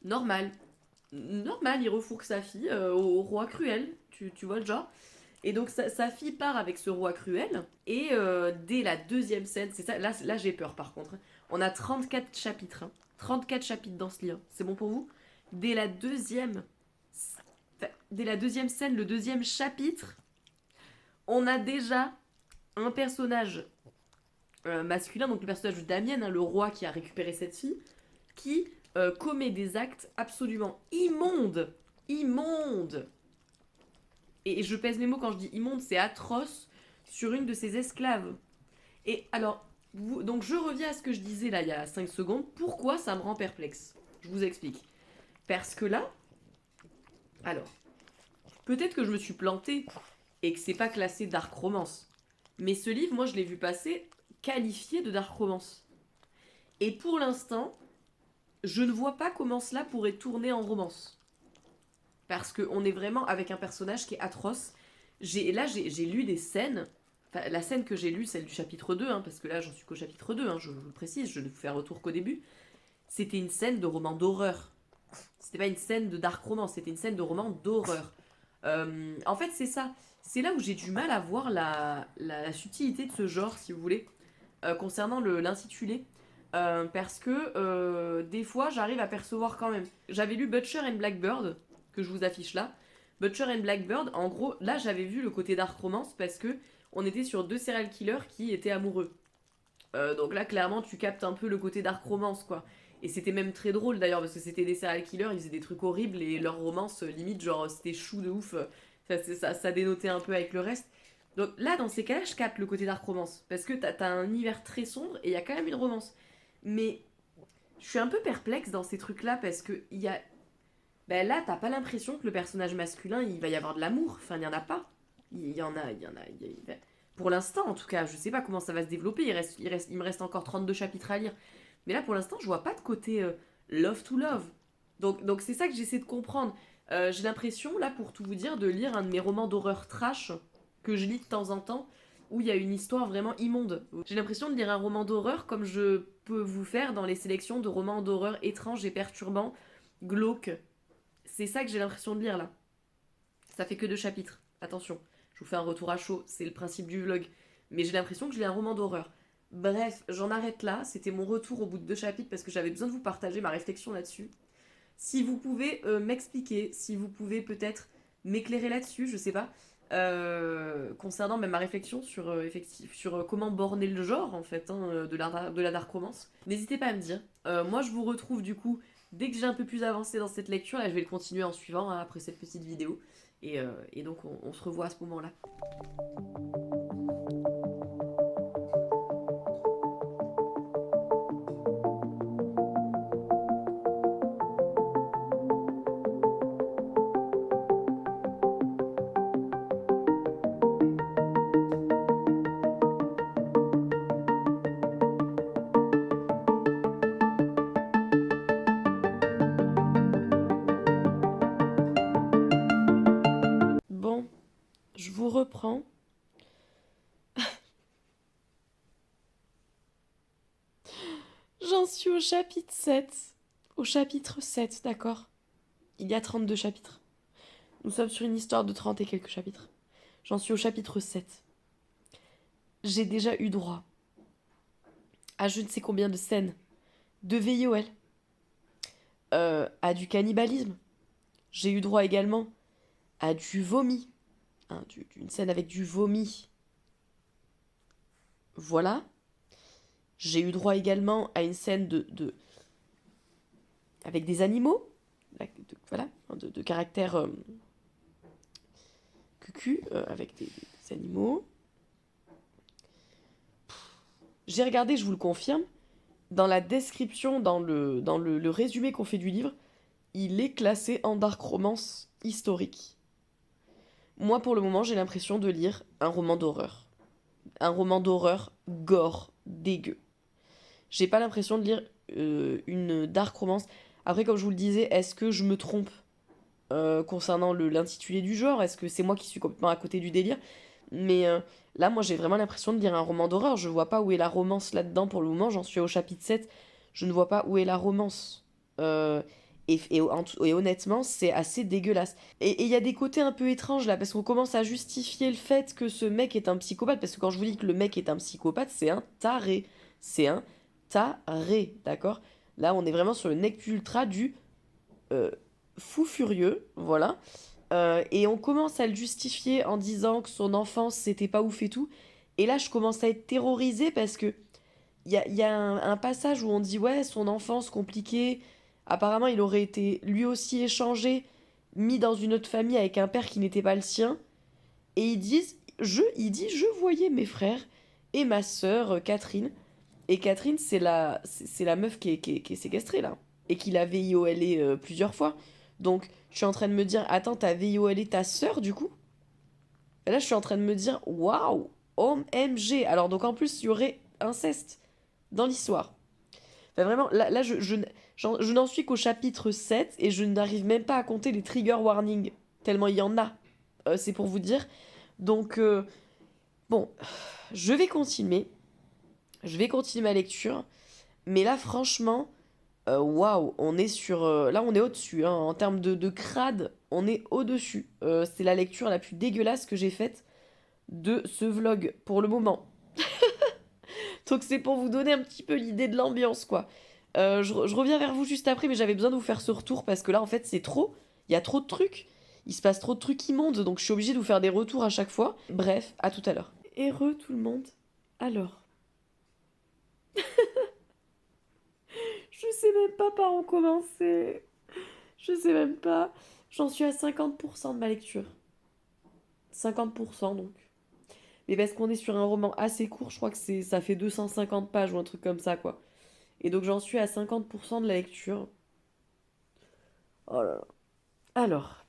Normal. Normal, il refourque sa fille au roi cruel, tu vois le genre. Et donc sa fille part avec ce roi cruel, et dès la 2e scène, c'est ça, là j'ai peur par contre. On a 34 chapitres, hein. 34 chapitres dans ce livre, c'est bon pour vous? Dès la 2e scène, le 2e chapitre, on a déjà un personnage masculin, donc le personnage de Damien, hein, le roi qui a récupéré cette fille, qui commet des actes absolument immondes. Immondes. Et je pèse mes mots quand je dis immonde, c'est atroce, sur une de ses esclaves. Et alors, donc je reviens à ce que je disais là il y a 5 secondes. Pourquoi ça me rend perplexe? Je vous explique. Parce que là, alors, peut-être que je me suis plantée et que c'est pas classé dark romance. Mais ce livre, moi je l'ai vu passer qualifié de dark romance. Et pour l'instant, je ne vois pas comment cela pourrait tourner en romance. Parce qu'on est vraiment avec un personnage qui est atroce. J'ai lu des scènes. Enfin, la scène que j'ai lue, celle du chapitre 2, hein, parce que là j'en suis qu'au chapitre 2, hein, je vous le précise, je ne vous fais un retour qu'au début. C'était une scène de roman d'horreur. C'était pas une scène de dark romance, c'était une scène de roman d'horreur. En fait, c'est ça. C'est là où j'ai du mal à voir la subtilité de ce genre, si vous voulez, concernant l'intitulé. Parce que des fois, j'arrive à percevoir quand même. J'avais lu Butcher and Blackbird, que je vous affiche là. Butcher and Blackbird, en gros, là j'avais vu le côté dark romance parce que on était sur 2 serial killers qui étaient amoureux. Donc là, clairement, tu captes un peu le côté dark romance, quoi. Et c'était même très drôle d'ailleurs parce que c'était des serial killers, ils faisaient des trucs horribles et leur romance, limite, genre, c'était chou de ouf. Ça dénotait un peu avec le reste. Donc là, dans ces cas-là, je capte le côté dark romance parce que t'as un univers très sombre et il y a quand même une romance. Mais je suis un peu perplexe dans ces trucs-là parce que il y a. Là, t'as pas l'impression que le personnage masculin, il va y avoir de l'amour. Enfin, il y en a pas. Il y en a. Pour l'instant, en tout cas, je sais pas comment ça va se développer. Il me reste encore 32 chapitres à lire. Mais là, pour l'instant, je vois pas de côté love to love. Donc c'est ça que j'essaie de comprendre. J'ai l'impression, là, pour tout vous dire, de lire un de mes romans d'horreur trash que je lis de temps en temps, où il y a une histoire vraiment immonde. J'ai l'impression de lire un roman d'horreur comme je peut vous faire dans les sélections de romans d'horreur étranges et perturbants, glauques. C'est ça que j'ai l'impression de lire là. Ça fait que 2 chapitres. Attention, je vous fais un retour à chaud, c'est le principe du vlog. Mais j'ai l'impression que je lis un roman d'horreur. Bref, j'en arrête là. C'était mon retour au bout de 2 chapitres parce que j'avais besoin de vous partager ma réflexion là-dessus. Si vous pouvez m'expliquer, si vous pouvez peut-être m'éclairer là-dessus, je sais pas, concernant même ma réflexion sur comment borner le genre en fait de la dark romance, n'hésitez pas à me dire. Moi je vous retrouve du coup dès que j'ai un peu plus avancé dans cette lecture, là je vais le continuer en suivant hein, après cette petite vidéo. Et donc on se revoit à ce moment-là. Bon, je vous reprends. J'en suis au chapitre 7. Au chapitre 7, d'accord. Il y a 32 chapitres. Nous sommes sur une histoire de 30 et quelques chapitres. J'en suis au chapitre 7. J'ai déjà eu droit à je ne sais combien de scènes de VIOL, à du cannibalisme. J'ai eu droit également à du vomi. Hein, une scène avec du vomi. Voilà. J'ai eu droit également à une scène avec des animaux. Voilà, de caractère cucu, avec des animaux. J'ai regardé, je vous le confirme, dans la description, dans le résumé qu'on fait du livre, il est classé en dark romance historique. Moi, pour le moment, j'ai l'impression de lire un roman d'horreur. Un roman d'horreur gore, dégueu. J'ai pas l'impression de lire une dark romance. Après, comme je vous le disais, est-ce que je me trompe concernant l'intitulé du genre? Est-ce que c'est moi qui suis complètement à côté du délire? Mais là, moi, j'ai vraiment l'impression de lire un roman d'horreur. Je vois pas où est la romance là-dedans pour le moment. J'en suis au chapitre 7. Je ne vois pas où est la romance. Et honnêtement, c'est assez dégueulasse. Et il y a des côtés un peu étranges là, parce qu'on commence à justifier le fait que ce mec est un psychopathe. Parce que quand je vous dis que le mec est un psychopathe, c'est un taré. C'est un taré, d'accord? Là, on est vraiment sur le nec plus ultra du fou furieux, voilà. Et on commence à le justifier en disant que son enfance, c'était pas ouf et tout. Et là, je commence à être terrorisée parce que il y a un passage où on dit, ouais, son enfance compliquée. Apparemment, il aurait été lui aussi échangé, mis dans une autre famille avec un père qui n'était pas le sien. Et il dit, je voyais mes frères et ma sœur Catherine. Et Catherine, c'est la meuf qui est séquestrée là. Et qui l'a VIOLée plusieurs fois. Donc, je suis en train de me dire, attends, t'as VIOLé ta sœur du coup? Et là, je suis en train de me dire, waouh, OMG. Alors, donc en plus, il y aurait inceste dans l'histoire. Enfin, vraiment, là je n'en suis qu'au chapitre 7 et je n'arrive même pas à compter les trigger warnings, tellement il y en a. C'est pour vous dire. Donc, bon, je vais continuer. Je vais continuer ma lecture. Mais là, franchement, waouh, on est sur. Là, on est au-dessus. Hein, en termes de crade, on est au-dessus. C'est la lecture la plus dégueulasse que j'ai faite de ce vlog pour le moment. Donc c'est pour vous donner un petit peu l'idée de l'ambiance, quoi. Je reviens vers vous juste après, mais j'avais besoin de vous faire ce retour parce que là, en fait, c'est trop. Il y a trop de trucs. Il se passe trop de trucs immondes, donc je suis obligée de vous faire des retours à chaque fois. Bref, à tout à l'heure. Heureux tout le monde. Alors. Je sais même pas par où commencer. Je sais même pas. J'en suis à 50% de ma lecture. 50% donc. Mais parce qu'on est sur un roman assez court, je crois que ça fait 250 pages ou un truc comme ça, quoi. Et donc j'en suis à 50% de la lecture. Oh là là. Alors,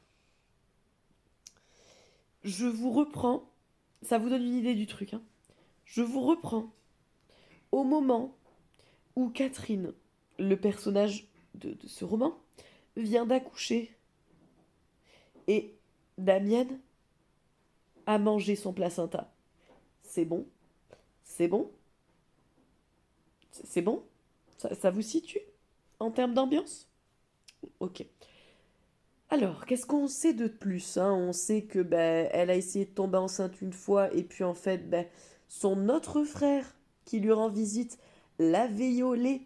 je vous reprends. Ça vous donne une idée du truc, hein. Je vous reprends au moment où Catherine, le personnage de ce roman, vient d'accoucher. Et Damienne a mangé son placenta. C'est bon? C'est bon? C'est bon? Ça vous situe en termes d'ambiance? Ok. Alors, qu'est-ce qu'on sait de plus, hein? On sait que elle a essayé de tomber enceinte une fois et puis en fait, son autre frère qui lui rend visite l'a violée.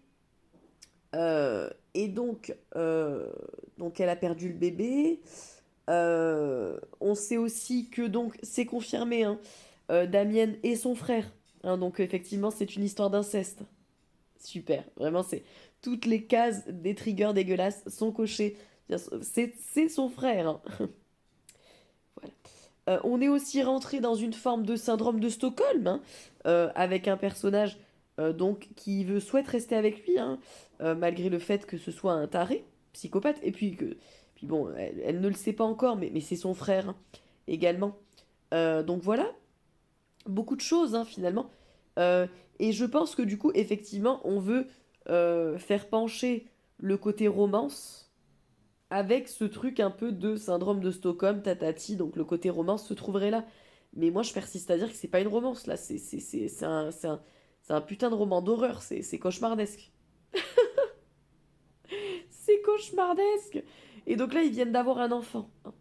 Et donc elle a perdu le bébé. On sait aussi que donc c'est confirmé, hein, Damienne et son frère. Hein, donc effectivement, c'est une histoire d'inceste. Super, vraiment, c'est toutes les cases des triggers dégueulasses sont cochées. C'est son frère, hein. Voilà. On est aussi rentré dans une forme de syndrome de Stockholm, hein, avec un personnage donc souhaite rester avec lui, hein, malgré le fait que ce soit un taré, psychopathe, et puis bon, elle ne le sait pas encore, mais c'est son frère, hein, également. Donc voilà, beaucoup de choses, hein, finalement. Euh, et je pense que du coup, effectivement, on veut faire pencher le côté romance avec ce truc un peu de syndrome de Stockholm, tatati, donc le côté romance se trouverait là. Mais moi, je persiste à dire que c'est pas une romance, là, c'est un putain de roman d'horreur, c'est cauchemardesque. C'est cauchemardesque. Et donc là, ils viennent d'avoir un enfant, hein.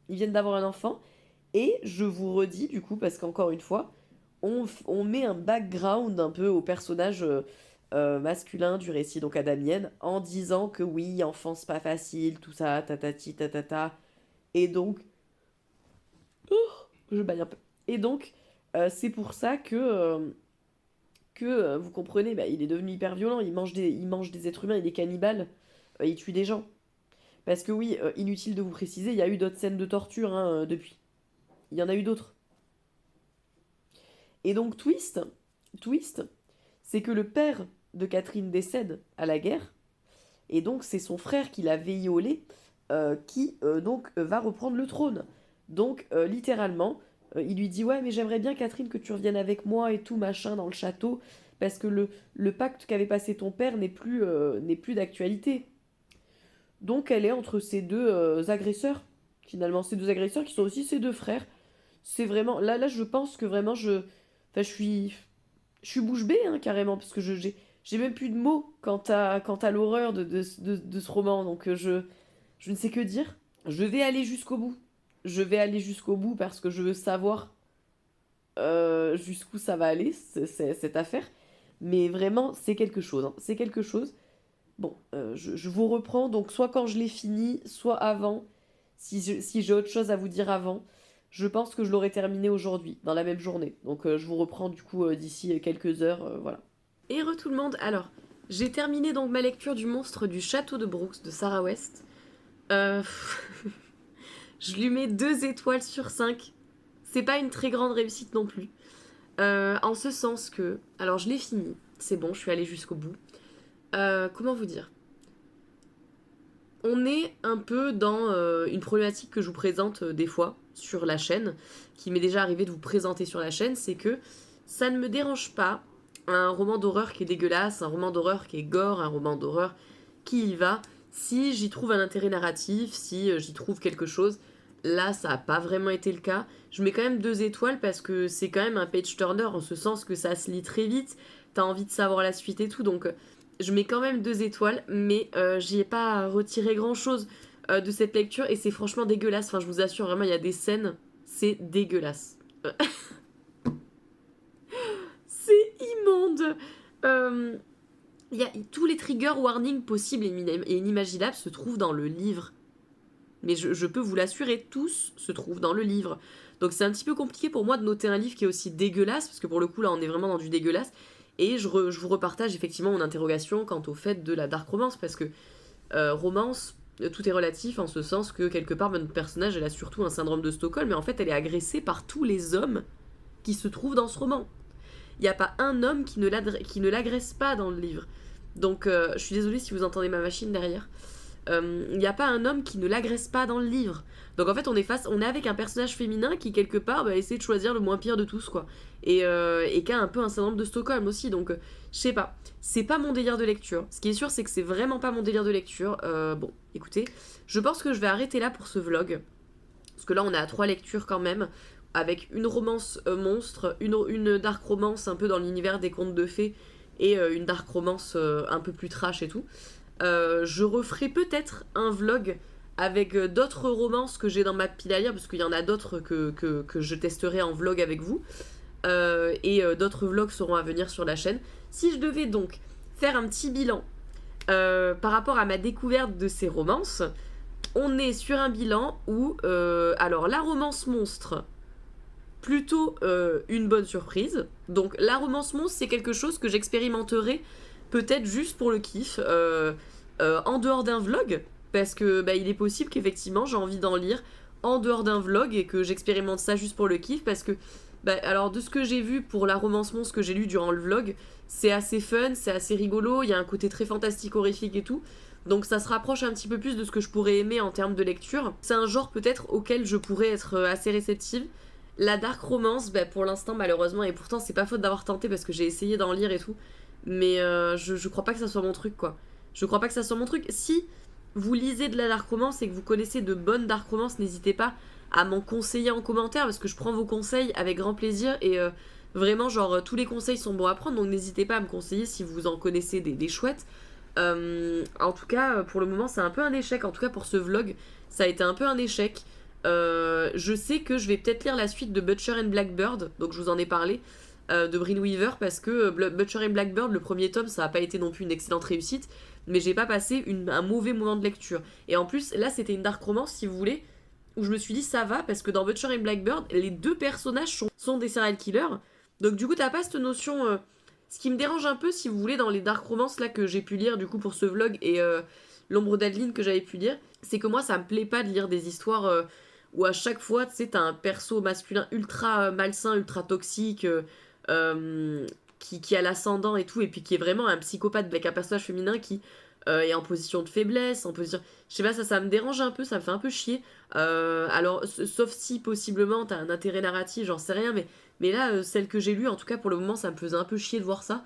Ils viennent d'avoir un enfant, et je vous redis, du coup, parce qu'encore une fois, on met un background un peu au personnage masculin du récit, donc à Damienne, en disant que oui, enfance pas facile, tout ça, tatati, tatata. Et donc, je baille un peu. Et donc, c'est pour ça que vous comprenez, il est devenu hyper violent, il mange des êtres humains, il est cannibale, il tue des gens. Parce que oui, inutile de vous préciser, il y a eu d'autres scènes de torture, hein, depuis. Il y en a eu d'autres. Et donc, twist, c'est que le père de Catherine décède à la guerre, et donc c'est son frère qui l'a violée, qui va reprendre le trône. Donc, littéralement, il lui dit, ouais, mais j'aimerais bien, Catherine, que tu reviennes avec moi et tout, machin, dans le château, parce que le pacte qu'avait passé ton père n'est plus d'actualité. Donc, elle est entre ces deux agresseurs, finalement, ces deux agresseurs qui sont aussi ses deux frères. C'est vraiment, là, je pense que vraiment, enfin, je suis bouche bée, hein, carrément, parce que j'ai même plus de mots quant à l'horreur de ce roman, donc je ne sais que dire. Je vais aller jusqu'au bout. Je vais aller jusqu'au bout parce que je veux savoir jusqu'où ça va aller, cette affaire. Mais vraiment, c'est quelque chose, hein. C'est quelque chose. Bon, je vous reprends, donc soit quand je l'ai fini, soit avant, si j'ai autre chose à vous dire avant. Je pense que je l'aurai terminé aujourd'hui, dans la même journée. Donc je vous reprends du coup d'ici quelques heures, voilà. Et tout le monde, alors, j'ai terminé donc ma lecture du monstre du château de Brooks de Sarah West. Euh, je lui mets 2 étoiles sur 5. C'est pas une très grande réussite non plus. En ce sens que, alors je l'ai fini, c'est bon, je suis allée jusqu'au bout. Comment vous dire? On est un peu dans une problématique que je vous présente des fois sur la chaîne, qui m'est déjà arrivé de vous présenter sur la chaîne, c'est que ça ne me dérange pas un roman d'horreur qui est dégueulasse, un roman d'horreur qui est gore, un roman d'horreur qui y va, si j'y trouve un intérêt narratif, si j'y trouve quelque chose. Là, ça n'a pas vraiment été le cas. Je mets quand même 2 étoiles parce que c'est quand même un page turner en ce sens que ça se lit très vite, t'as envie de savoir la suite et tout, donc je mets quand même 2 étoiles, mais j'y ai pas retiré grand chose de cette lecture et c'est franchement dégueulasse. Enfin, je vous assure, vraiment, il y a des scènes, c'est dégueulasse. C'est immonde. Tous les trigger warnings possibles et inimaginables se trouvent dans le livre. Mais je peux vous l'assurer, tous se trouvent dans le livre. Donc c'est un petit peu compliqué pour moi de noter un livre qui est aussi dégueulasse, parce que pour le coup, là, on est vraiment dans du dégueulasse. Et je vous repartage effectivement mon interrogation quant au fait de la dark romance, parce que romance, tout est relatif en ce sens que quelque part, notre personnage, elle a surtout un syndrome de Stockholm, mais en fait, elle est agressée par tous les hommes qui se trouvent dans ce roman. Il n'y a pas un homme qui ne l'agresse pas dans le livre. Donc, je suis désolée si vous entendez ma machine derrière. Il n'y a pas un homme qui ne l'agresse pas dans le livre. Donc en fait, on est avec un personnage féminin qui quelque part essaie de choisir le moins pire de tous, quoi. Et qui a un peu un syndrome de Stockholm aussi. Donc je sais pas, c'est pas mon délire de lecture. Ce qui est sûr, c'est que c'est vraiment pas mon délire de lecture. Bon, écoutez, je pense que je vais arrêter là pour ce vlog, parce que là on est à 3 lectures quand même, avec une romance monstre, une dark romance un peu dans l'univers des contes de fées, et une dark romance un peu plus trash et tout. Je referai peut-être un vlog avec d'autres romances que j'ai dans ma pile à lire, parce qu'il y en a d'autres que je testerai en vlog avec vous. Et d'autres vlogs seront à venir sur la chaîne. Si je devais donc faire un petit bilan par rapport à ma découverte de ces romances, on est sur un bilan où, alors la romance monstre, plutôt une bonne surprise. Donc la romance monstre, c'est quelque chose que j'expérimenterai peut-être juste pour le kiff, en dehors d'un vlog, parce que il est possible qu'effectivement j'ai envie d'en lire en dehors d'un vlog et que j'expérimente ça juste pour le kiff, parce que alors de ce que j'ai vu pour la romance monstre que j'ai lu durant le vlog, c'est assez fun, c'est assez rigolo, il y a un côté très fantastique, horrifique et tout. Donc ça se rapproche un petit peu plus de ce que je pourrais aimer en termes de lecture. C'est un genre peut-être auquel je pourrais être assez réceptive. La dark romance, pour l'instant malheureusement, et pourtant c'est pas faute d'avoir tenté parce que j'ai essayé d'en lire et tout, mais je crois pas que ça soit mon truc quoi. Je crois pas que ça soit mon truc. Si vous lisez de la dark romance et que vous connaissez de bonnes dark romance, n'hésitez pas à m'en conseiller en commentaire parce que je prends vos conseils avec grand plaisir et vraiment genre tous les conseils sont bons à prendre, donc n'hésitez pas à me conseiller si vous en connaissez des chouettes. En tout cas pour le moment c'est un peu un échec, en tout cas pour ce vlog ça a été un peu un échec. Je sais que je vais peut-être lire la suite de Butcher and Blackbird, donc je vous en ai parlé, de Brynne Weaver, parce que Butcher and Blackbird, le premier tome, ça n'a pas été non plus une excellente réussite, mais j'ai pas passé un mauvais moment de lecture. Et en plus, là c'était une dark romance, si vous voulez, où je me suis dit ça va, parce que dans Butcher and Blackbird, les deux personnages sont des serial killers, donc du coup t'as pas cette notion... Ce qui me dérange un peu, si vous voulez, dans les dark romances là que j'ai pu lire du coup pour ce vlog et l'ombre d'Adeline que j'avais pu lire, c'est que moi ça me plaît pas de lire des histoires où à chaque fois, tu sais, t'as un perso masculin ultra malsain, ultra toxique, qui a l'ascendant et tout, et puis qui est vraiment un psychopathe avec un personnage féminin qui est en position de faiblesse, en position... Je sais pas, ça me dérange un peu, ça me fait un peu chier. Alors, sauf si, possiblement, t'as un intérêt narratif, j'en sais rien, mais là, celle que j'ai lue, en tout cas, pour le moment, ça me faisait un peu chier de voir ça.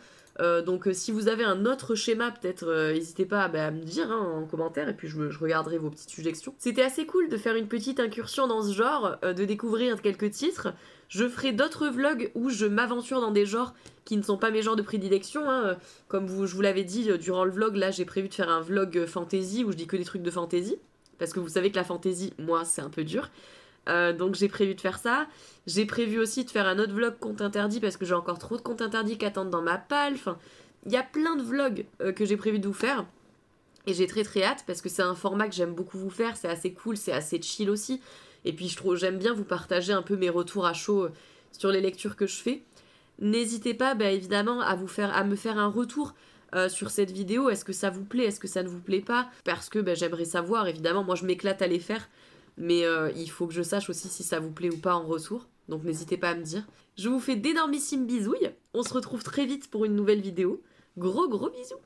Donc si vous avez un autre schéma, peut-être n'hésitez pas à me dire en commentaire et puis je regarderai vos petites suggestions. C'était assez cool de faire une petite incursion dans ce genre, de découvrir quelques titres. Je ferai d'autres vlogs où je m'aventure dans des genres qui ne sont pas mes genres de prédilection. Comme je vous l'avais dit durant le vlog, là j'ai prévu de faire un vlog fantasy où je dis que des trucs de fantasy. Parce que vous savez que la fantasy, moi, c'est un peu dur. Donc j'ai prévu de faire ça. J'ai prévu aussi de faire un autre vlog compte interdit parce que j'ai encore trop de comptes interdits qui attendent dans ma palle. Enfin, il y a plein de vlogs que j'ai prévu de vous faire. Et j'ai très très hâte parce que c'est un format que j'aime beaucoup vous faire. C'est assez cool, c'est assez chill aussi. Et puis j'aime bien vous partager un peu mes retours à chaud sur les lectures que je fais. N'hésitez pas évidemment à me faire un retour sur cette vidéo. Est-ce que ça vous plaît? Est-ce que ça ne vous plaît pas? Parce que j'aimerais savoir, évidemment. Moi je m'éclate à les faire. Mais il faut que je sache aussi si ça vous plaît ou pas en retour. Donc n'hésitez pas à me dire. Je vous fais d'énormissimes bisouilles. On se retrouve très vite pour une nouvelle vidéo. Gros bisous.